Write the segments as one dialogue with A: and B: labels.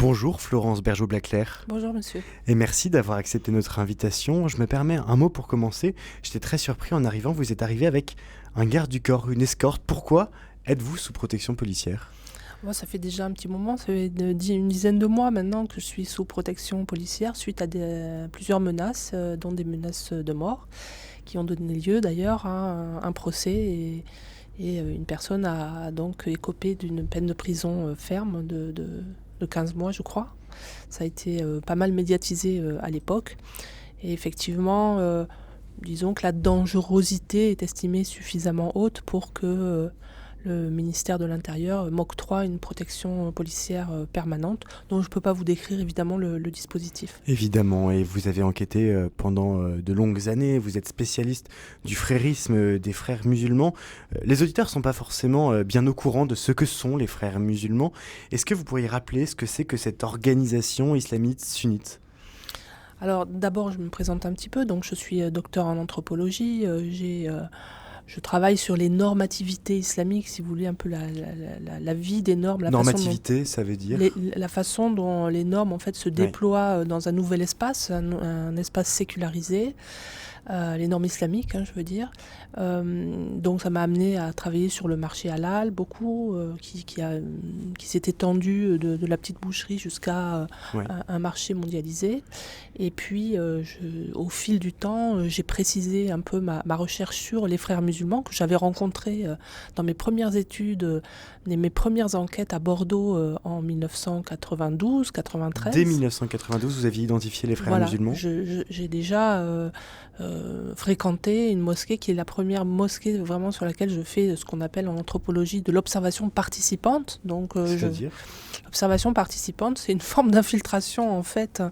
A: Bonjour Florence Bergeau-Blaclair
B: Bonjour monsieur.
A: et merci d'avoir accepté notre invitation. Je me permets un mot pour commencer. J'étais très surpris en arrivant, vous êtes arrivé avec un garde du corps, une escorte. Pourquoi êtes-vous sous protection policière ?
B: Moi, ça fait déjà un petit moment, ça fait une dizaine de mois maintenant que je suis sous protection policière suite à plusieurs menaces, dont des menaces de mort, qui ont donné lieu d'ailleurs à un procès et une personne a donc écopé d'une peine de prison ferme de 15 mois, je crois. Ça a été pas mal médiatisé à l'époque. Et effectivement, disons que la dangerosité est estimée suffisamment haute pour que le ministère de l'Intérieur m'octroie une protection policière permanente, dont je ne peux pas vous décrire évidemment le dispositif.
A: Évidemment, et vous avez enquêté pendant de longues années, vous êtes spécialiste du frérisme des frères musulmans. Les auditeurs ne sont pas forcément bien au courant de ce que sont les frères musulmans. Est-ce que vous pourriez rappeler ce que c'est que cette organisation islamite sunnite ?
B: Alors d'abord, je me présente un petit peu. Donc, je suis docteur en anthropologie. Je travaille sur les normativités islamiques, si vous voulez, un peu la vie des normes.
A: Normativité, ça veut dire
B: la façon dont les normes en fait, se déploient dans un nouvel espace, un espace sécularisé. Les normes islamiques, je veux dire. Donc ça m'a amené à travailler sur le marché halal, beaucoup, qui s'est étendu de la petite boucherie jusqu'à un marché mondialisé. Et puis, au fil du temps, j'ai précisé un peu ma recherche sur les frères musulmans que j'avais rencontrés dans mes premières études, mes premières enquêtes à Bordeaux en 1992-93.
A: Dès 1992, vous aviez identifié les frères musulmans ?
B: J'ai déjà fréquenté une mosquée qui est la première mosquée vraiment sur laquelle je fais ce qu'on appelle en anthropologie de l'observation participante. Donc,
A: c'est-à-dire
B: l'observation participante, c'est une forme d'infiltration en fait,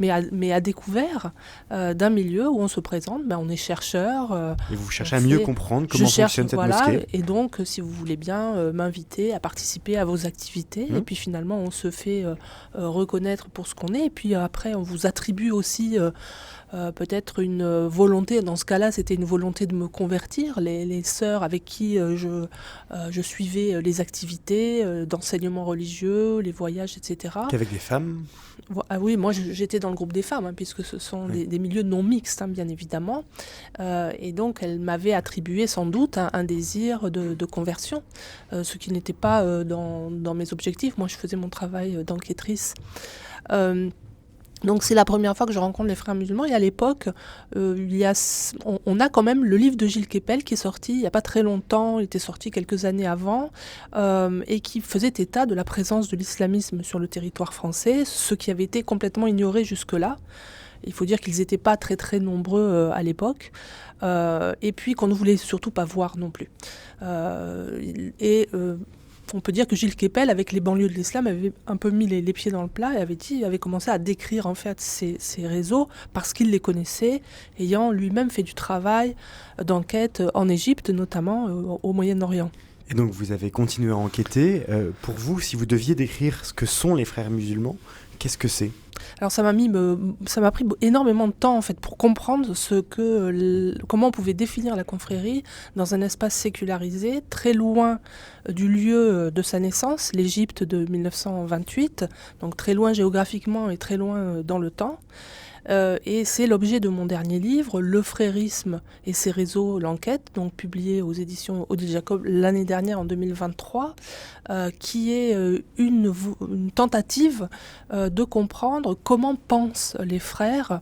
B: mais à découvert d'un milieu où on se présente, on est chercheur.
A: Et vous cherchez à mieux comprendre comment fonctionne cette mosquée.
B: Et donc, si vous voulez bien m'inviter à participer à vos activités, et puis finalement on se fait reconnaître pour ce qu'on est, et puis après on vous attribue aussi peut-être une volonté, dans ce cas-là c'était une volonté de me convertir, les sœurs avec qui je suivais les activités d'enseignement religieux, les voyages, etc.
A: Qu'avec des femmes ?
B: Ah oui, moi j'étais dans le groupe des femmes, puisque ce sont des milieux non mixtes, bien évidemment. Et donc elle m'avait attribué sans doute un désir de conversion, ce qui n'était pas dans mes objectifs. Moi je faisais mon travail d'enquêtrice. Donc c'est la première fois que je rencontre les frères musulmans, et à l'époque, on a quand même le livre de Gilles Kepel qui est sorti il n'y a pas très longtemps, il était sorti quelques années avant, et qui faisait état de la présence de l'islamisme sur le territoire français, ce qui avait été complètement ignoré jusque-là. Il faut dire qu'ils n'étaient pas très très nombreux à l'époque, et puis qu'on ne voulait surtout pas voir non plus. On peut dire que Gilles Kepel, avec les banlieues de l'islam, avait un peu mis les pieds dans le plat et avait commencé à décrire en fait ces réseaux parce qu'il les connaissait, ayant lui-même fait du travail d'enquête en Égypte, notamment au Moyen-Orient.
A: Et donc vous avez continué à enquêter. Pour vous, si vous deviez décrire ce que sont les frères musulmans, qu'est-ce que c'est ?
B: Alors ça m'a pris énormément de temps en fait pour comprendre comment on pouvait définir la confrérie dans un espace sécularisé, très loin du lieu de sa naissance, l'Égypte de 1928, donc très loin géographiquement et très loin dans le temps. Et c'est l'objet de mon dernier livre, Le frérisme et ses réseaux, l'enquête, donc publié aux éditions Odile Jacob l'année dernière en 2023, qui est une tentative de comprendre comment pensent les frères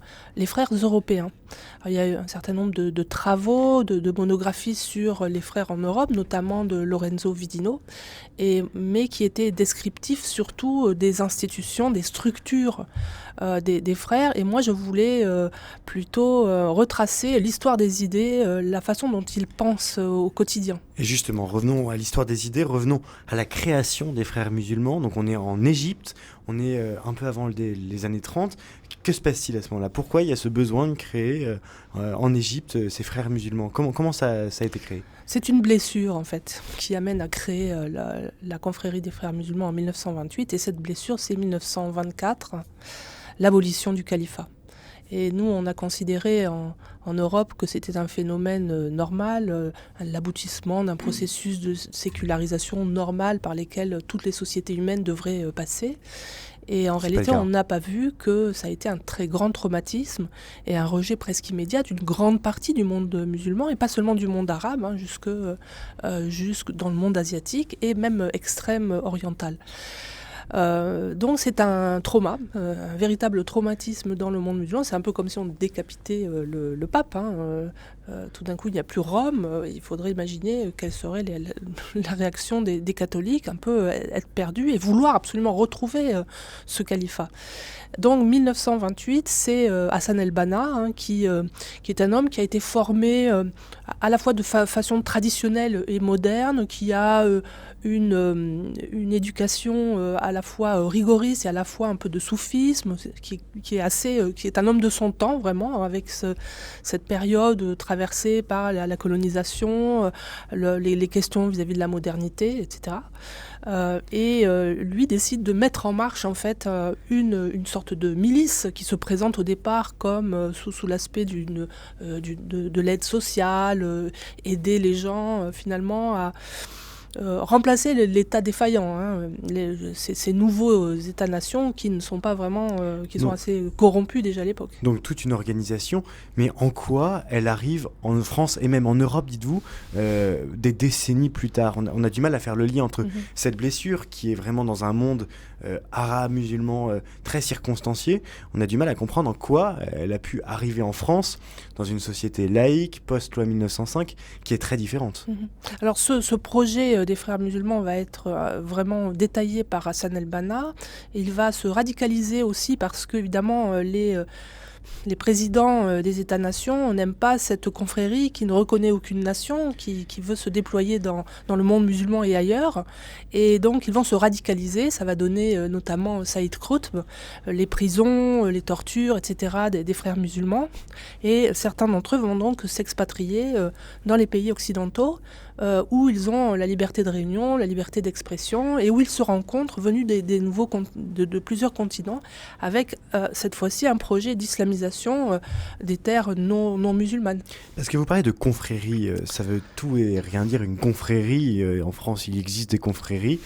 B: européens. Alors, il y a eu un certain nombre de travaux, de monographies sur les frères en Europe, notamment de Lorenzo Vidino, mais qui étaient descriptifs surtout des institutions, des structures des frères. Et moi, je voulais plutôt retracer l'histoire des idées, la façon dont ils pensent au quotidien.
A: Et justement, revenons à l'histoire des idées, revenons à la création des frères musulmans. Donc on est en Égypte, on est un peu avant les années 30. Que se passe-t-il à ce moment-là ? Pourquoi il y a ce besoin de créer en Égypte ces frères musulmans ? Comment ça a été créé ?
B: C'est une blessure, en fait, qui amène à créer la confrérie des frères musulmans en 1928. Et cette blessure, c'est 1924, l'abolition du califat. Et nous, on a considéré en Europe que c'était un phénomène normal, l'aboutissement d'un processus de sécularisation normal par lequel toutes les sociétés humaines devraient passer. Et en
A: C'est pas le
B: réalité,
A: cas.
B: on n'a pas vu que ça a été un très grand traumatisme et un rejet presque immédiat d'une grande partie du monde musulman, et pas seulement du monde arabe, hein, jusque dans le monde asiatique et même extrême oriental. Donc c'est un trauma, un véritable traumatisme dans le monde musulman. C'est un peu comme si on décapitait le pape. Hein. Tout d'un coup, il n'y a plus Rome. Il faudrait imaginer quelle serait la réaction des catholiques, un peu être perdus et vouloir absolument retrouver ce califat. Donc 1928, c'est Hassan el-Banna, hein, qui est un homme qui a été formé à la fois de façon traditionnelle et moderne, qui a une éducation à la fois rigoriste et à la fois un peu de soufisme, qui est un homme de son temps vraiment, avec cette période traversée par la colonisation, les questions vis-à-vis de la modernité, etc. Lui décide de mettre en marche en fait une sorte de milice qui se présente au départ comme sous l'aspect de l'aide sociale, aider les gens finalement à remplacer l'État défaillant, hein, ces nouveaux États-nations qui ne sont pas vraiment, qui sont assez corrompus déjà à l'époque.
A: Donc toute une organisation, mais en quoi elle arrive en France et même en Europe, dites-vous, des décennies plus tard? On a du mal à faire le lien entre cette blessure qui est vraiment dans un monde arabe, musulman, très circonstancié. On a du mal à comprendre en quoi elle a pu arriver en France, dans une société laïque, post-loi 1905, qui est très différente.
B: Alors ce projet des frères musulmans va être vraiment détaillé par Hassan el-Banna. Il va se radicaliser aussi parce que, évidemment, les présidents des États-nations n'aiment pas cette confrérie qui ne reconnaît aucune nation, qui veut se déployer dans le monde musulman et ailleurs. Et donc, ils vont se radicaliser. Ça va donner notamment Saïd Qutb, les prisons, les tortures, etc. des frères musulmans. Et certains d'entre eux vont donc s'expatrier dans les pays occidentaux, où ils ont la liberté de réunion, la liberté d'expression, et où ils se rencontrent venus de plusieurs continents, avec cette fois-ci un projet d'islamisation des terres non musulmanes.
A: Parce que vous parlez de confrérie, ça veut tout et rien dire. Une confrérie, en France il existe des confréries,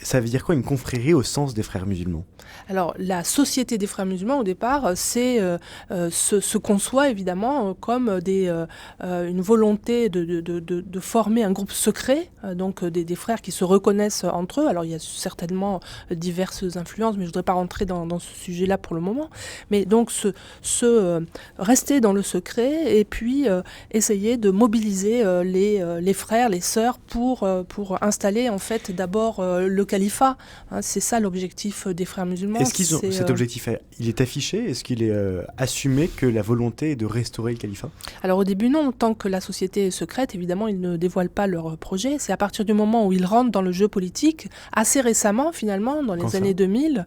A: ça veut dire quoi une confrérie au sens des frères musulmans?
B: Alors la société des frères musulmans au départ se conçoit évidemment comme une volonté de former un groupe secret, donc des frères qui se reconnaissent entre eux. Alors il y a certainement diverses influences, mais je ne voudrais pas rentrer dans ce sujet-là pour le moment. Mais donc rester dans le secret et puis essayer de mobiliser les frères, les sœurs pour installer en fait d'abord le califat. Hein, c'est ça l'objectif des frères musulmans.
A: Est-ce qu'ils ont cet objectif, il est affiché? Est-ce qu'il est assumé que la volonté est de restaurer le califat?
B: Alors au début non, tant que la société est secrète, évidemment ils ne dévoilent pas leur projet. C'est à partir du moment où ils rentrent dans le jeu politique, assez récemment finalement, dans les années 2000,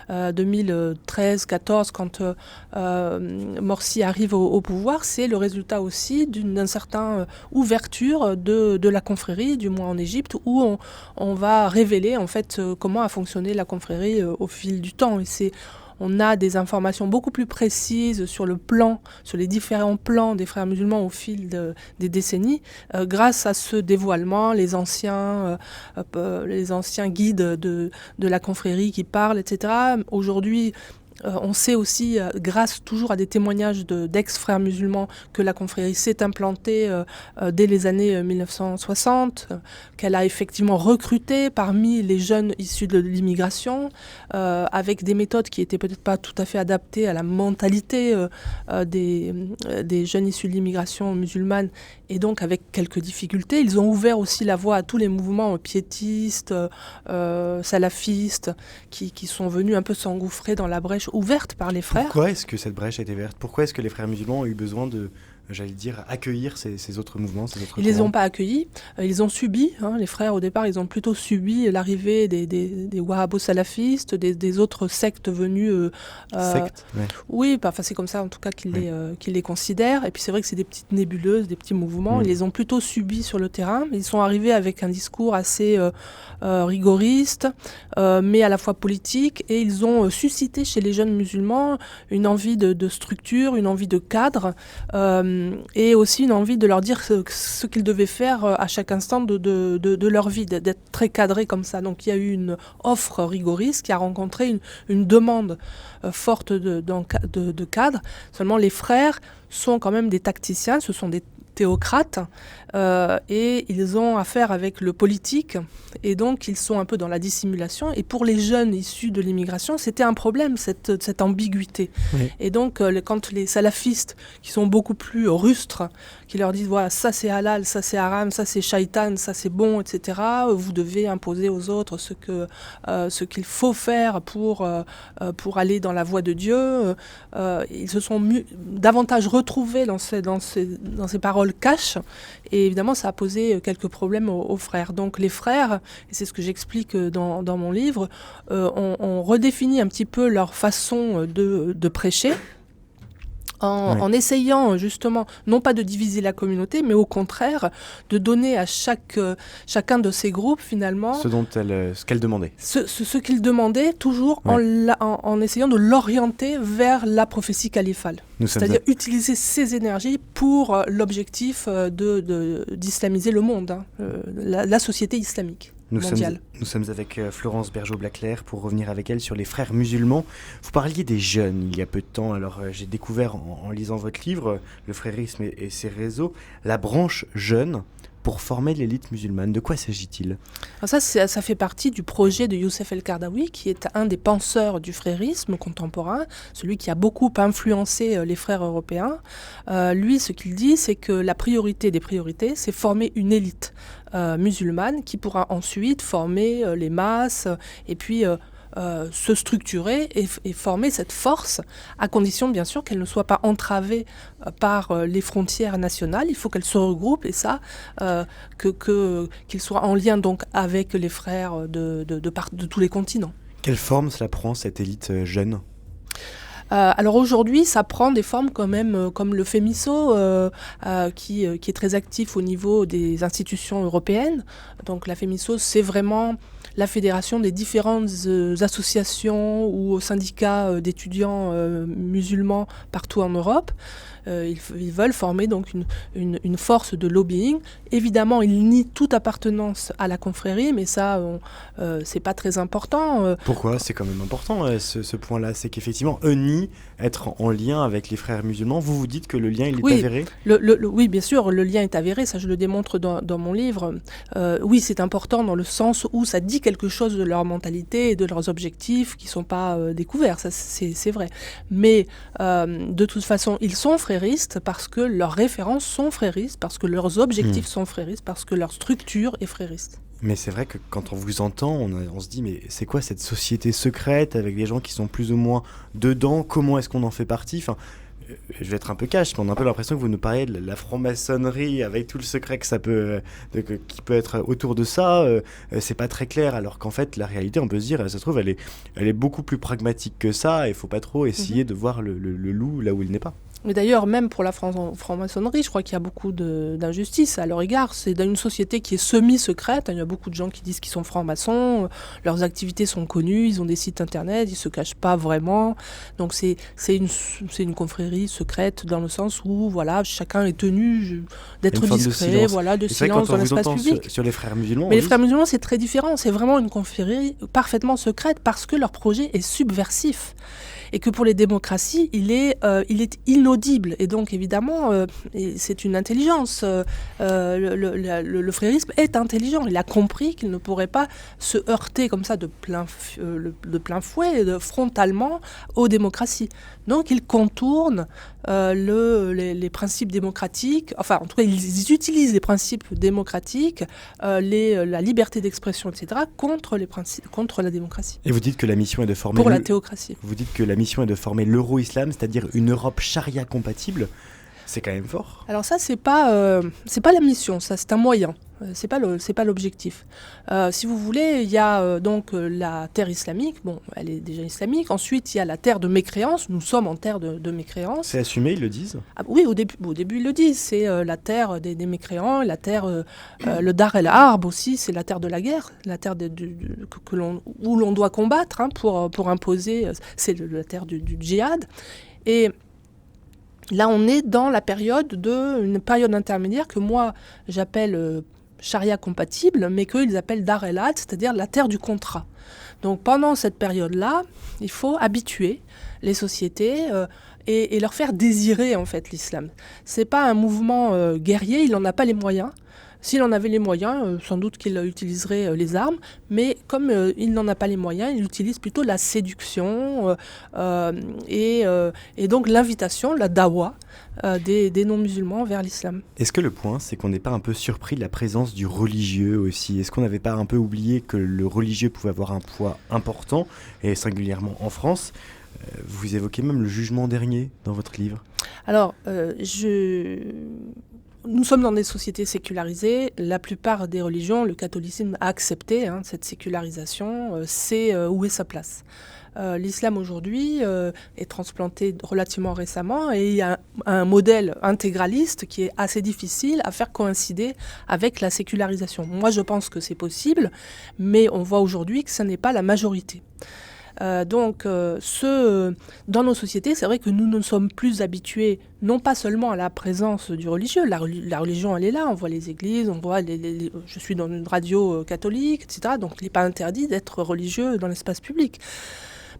B: 2013-14, quand Morsi arrive au pouvoir, c'est le résultat aussi d'une certaine ouverture de la confrérie, du moins en Égypte, où on va révéler en fait comment a fonctionné la confrérie au fil du temps. Et on a des informations beaucoup plus précises sur les différents plans des frères musulmans au fil des décennies, grâce à ce dévoilement, les anciens guides de la confrérie qui parlent, etc. Aujourd'hui, on sait aussi, grâce toujours à des témoignages d'ex-frères musulmans, que la confrérie s'est implantée dès les années 1960, qu'elle a effectivement recruté parmi les jeunes issus de l'immigration, avec des méthodes qui n'étaient peut-être pas tout à fait adaptées à la mentalité des jeunes issus de l'immigration musulmane, et donc avec quelques difficultés. Ils ont ouvert aussi la voie à tous les mouvements piétistes, salafistes, qui sont venus un peu s'engouffrer dans la brèche ouverte par les frères.
A: Pourquoi est-ce que cette brèche a été verte? Pourquoi est-ce que les frères musulmans ont eu besoin de, j'allais dire, accueillir ces autres mouvements, ces autres
B: Ils les ont pas accueillis, ils ont subi, hein, les frères au départ, ils ont plutôt subi l'arrivée des wahhabo-salafistes, des autres sectes venues...
A: sectes, ouais.
B: Oui, enfin, c'est comme ça en tout cas qu'ils les considèrent, et puis c'est vrai que c'est des petites nébuleuses, des petits mouvements, ils les ont plutôt subis sur le terrain, ils sont arrivés avec un discours assez rigoriste, mais à la fois politique, et ils ont suscité chez les jeunes musulmans une envie de structure, une envie de cadre, et aussi une envie de leur dire ce qu'ils devaient faire à chaque instant de leur vie, d'être très cadrés comme ça. Donc il y a eu une offre rigoriste qui a rencontré une demande forte de cadres. Seulement les frères sont quand même des tacticiens, ce sont des théocrates, et ils ont affaire avec le politique, et donc ils sont un peu dans la dissimulation. Et pour les jeunes issus de l'immigration, c'était un problème, cette ambiguïté. Oui. Et donc quand les salafistes, qui sont beaucoup plus rustres, qui leur disent voilà, ça c'est halal, ça c'est haram, ça c'est shaitan, ça c'est bon, etc., vous devez imposer aux autres ce qu'il faut faire pour aller dans la voie de Dieu, ils se sont davantage retrouvés dans ces paroles cash, et évidemment ça a posé quelques problèmes aux frères. Donc les frères, et c'est ce que j'explique dans mon livre, ont redéfini un petit peu leur façon de prêcher, en essayant justement, non pas de diviser la communauté, mais au contraire, de donner à chacun de ces groupes, finalement...
A: Ce qu'elle demandait.
B: Ce qu'il demandait, toujours en essayant de l'orienter vers la prophétie califale. C'est-à-dire utiliser ses énergies pour l'objectif d'islamiser le monde, la société islamique.
A: Nous sommes avec Florence Bergeau-Blaclair pour revenir avec elle sur les frères musulmans. Vous parliez des jeunes il y a peu de temps. Alors j'ai découvert en lisant votre livre, Le frérisme et ses réseaux, la branche jeune pour former l'élite musulmane. De quoi s'agit-il ?
B: Alors ça fait partie du projet de Youssef El-Qaradawi, qui est un des penseurs du frérisme contemporain, celui qui a beaucoup influencé les frères européens. Lui, ce qu'il dit, c'est que la priorité des priorités, c'est former une élite musulmane qui pourra ensuite former les masses et puis se structurer et former cette force, à condition bien sûr qu'elle ne soit pas entravée par les frontières nationales. Il faut qu'elle se regroupe, et ça, qu'il soit en lien donc avec les frères de tous les continents.
A: Quelle forme cela prend, cette élite jeune ?
B: Alors aujourd'hui, ça prend des formes quand même comme le FEMISO, qui est très actif au niveau des institutions européennes. Donc la FEMISO, c'est vraiment la fédération des différentes associations ou syndicats d'étudiants musulmans partout en Europe. Ils veulent former donc une force de lobbying. Évidemment, ils nient toute appartenance à la confrérie, mais ça, c'est pas très important.
A: Pourquoi ? C'est quand même important, ce point-là. C'est qu'effectivement, eux nient être en lien avec les frères musulmans. Vous dites que le lien, il est avéré ?
B: Oui, bien sûr, le lien est avéré. Ça, je le démontre dans mon livre. Oui, c'est important dans le sens où ça dit quelque chose de leur mentalité et de leurs objectifs qui sont pas découverts. Ça, c'est vrai. Mais de toute façon, ils sont fréristes parce que leurs références sont fréristes, parce que leurs objectifs sont fréristes, parce que leur structure est frériste.
A: Mais c'est vrai que quand on vous entend, on se dit mais c'est quoi cette société secrète avec des gens qui sont plus ou moins dedans ? Comment est-ce qu'on en fait partie ? Je vais être un peu cash, mais on a un peu l'impression que vous nous parlez de la franc-maçonnerie avec tout le secret que qui peut être autour de ça. C'est pas très clair, alors qu'en fait, la réalité, on peut se dire, ça se trouve, elle est beaucoup plus pragmatique que ça. Il faut pas trop essayer de voir le loup là où il n'est pas.
B: Mais d'ailleurs, même pour la franc-maçonnerie, je crois qu'il y a beaucoup d'injustices à leur égard. C'est dans une société qui est semi-secrète. Il y a beaucoup de gens qui disent qu'ils sont francs-maçons. Leurs activités sont connues. Ils ont des sites internet. Ils ne se cachent pas vraiment. Donc c'est une confrérie secrète dans le sens où voilà, chacun est tenu d'être discret, de silence dans l'espace public.
A: Sur les frères musulmans.
B: Mais les frères musulmans, c'est très différent. C'est vraiment une confrérie parfaitement secrète parce que leur projet est subversif. Et que pour les démocraties, il est inaudible. Et donc, évidemment, c'est une intelligence. Le frérisme est intelligent. Il a compris qu'il ne pourrait pas se heurter comme ça de plein fouet, frontalement, aux démocraties. Donc, il contourne les principes démocratiques. Enfin, en tout cas, ils utilisent les principes démocratiques, la liberté d'expression, etc., contre la démocratie.
A: Et vous dites que la mission est de former...
B: Pour la théocratie.
A: Vous dites que la mission est de former l'euro-islam, c'est-à-dire une Europe charia compatible. C'est quand même fort.
B: Alors ça, c'est pas la mission, ça c'est un moyen. C'est pas l'objectif. Si vous voulez, il y a donc la terre islamique. Bon, elle est déjà islamique. Ensuite, il y a la terre de mécréance. Nous sommes en terre de mécréance.
A: C'est assumé, ils le disent ?
B: Oui, au début, ils le disent. C'est la terre des mécréants, la terre, le Dar el-Harb aussi, c'est la terre de la guerre, la terre où l'on doit combattre pour imposer. C'est la terre du djihad. Et Là, on est dans la une période intermédiaire que moi, j'appelle charia compatible, mais qu'ils appellent Dar el-Had, c'est-à-dire la terre du contrat. Donc pendant cette période-là, il faut habituer les sociétés et leur faire désirer en fait l'islam. C'est pas un mouvement guerrier, il n'en a pas les moyens. S'il en avait les moyens, sans doute qu'il utiliserait les armes, mais comme il n'en a pas les moyens, il utilise plutôt la séduction et donc l'invitation, la dawa des non-musulmans vers l'islam.
A: Est-ce que le point, c'est qu'on n'est pas un peu surpris de la présence du religieux aussi ? Est-ce qu'on n'avait pas un peu oublié que le religieux pouvait avoir un poids important, et singulièrement en France ? Vous évoquez même le jugement dernier dans votre livre.
B: Alors, nous sommes dans des sociétés sécularisées. La plupart des religions, le catholicisme a accepté cette sécularisation. C'est où est sa place. L'islam aujourd'hui est transplanté relativement récemment et il y a un modèle intégraliste qui est assez difficile à faire coïncider avec la sécularisation. Moi, je pense que c'est possible, mais on voit aujourd'hui que ce n'est pas la majorité. Dans nos sociétés, c'est vrai que nous ne sommes plus habitués, non pas seulement à la présence du religieux, la religion elle est là, on voit les églises, on voit je suis dans une radio catholique, etc. Donc il n'est pas interdit d'être religieux dans l'espace public.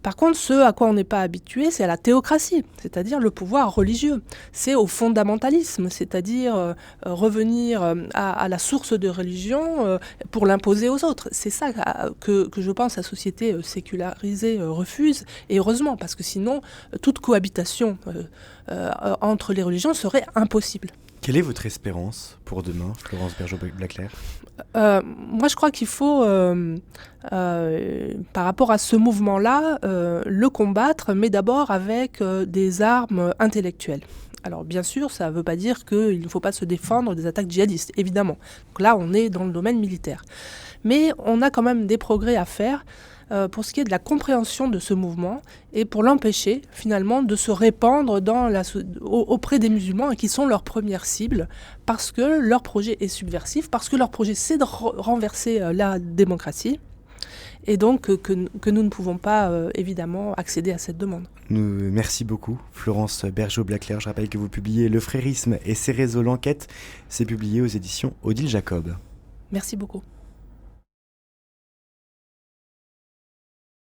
B: Par contre, ce à quoi on n'est pas habitué, c'est à la théocratie, c'est-à-dire le pouvoir religieux. C'est au fondamentalisme, c'est-à-dire revenir à la source de religion pour l'imposer aux autres. C'est ça que je pense la société sécularisée refuse, et heureusement, parce que sinon, toute cohabitation entre les religions serait impossible.
A: Quelle est votre espérance pour demain, Florence Bergeaud-Blaclair ?
B: Moi, je crois qu'il faut, par rapport à ce mouvement-là, le combattre, mais d'abord avec des armes intellectuelles. Alors, bien sûr, ça ne veut pas dire qu'il ne faut pas se défendre des attaques djihadistes, évidemment. Donc là, on est dans le domaine militaire. Mais on a quand même des progrès à faire pour ce qui est de la compréhension de ce mouvement et pour l'empêcher finalement de se répandre auprès des musulmans qui sont leur première cible parce que leur projet est subversif, parce que leur projet c'est de renverser la démocratie et donc que nous ne pouvons pas évidemment accéder à cette demande.
A: Merci beaucoup Florence Bergeaud-Blaclair. Je rappelle que vous publiez Le frérisme et ses réseaux, l'enquête. C'est publié aux éditions Odile Jacob.
B: Merci beaucoup.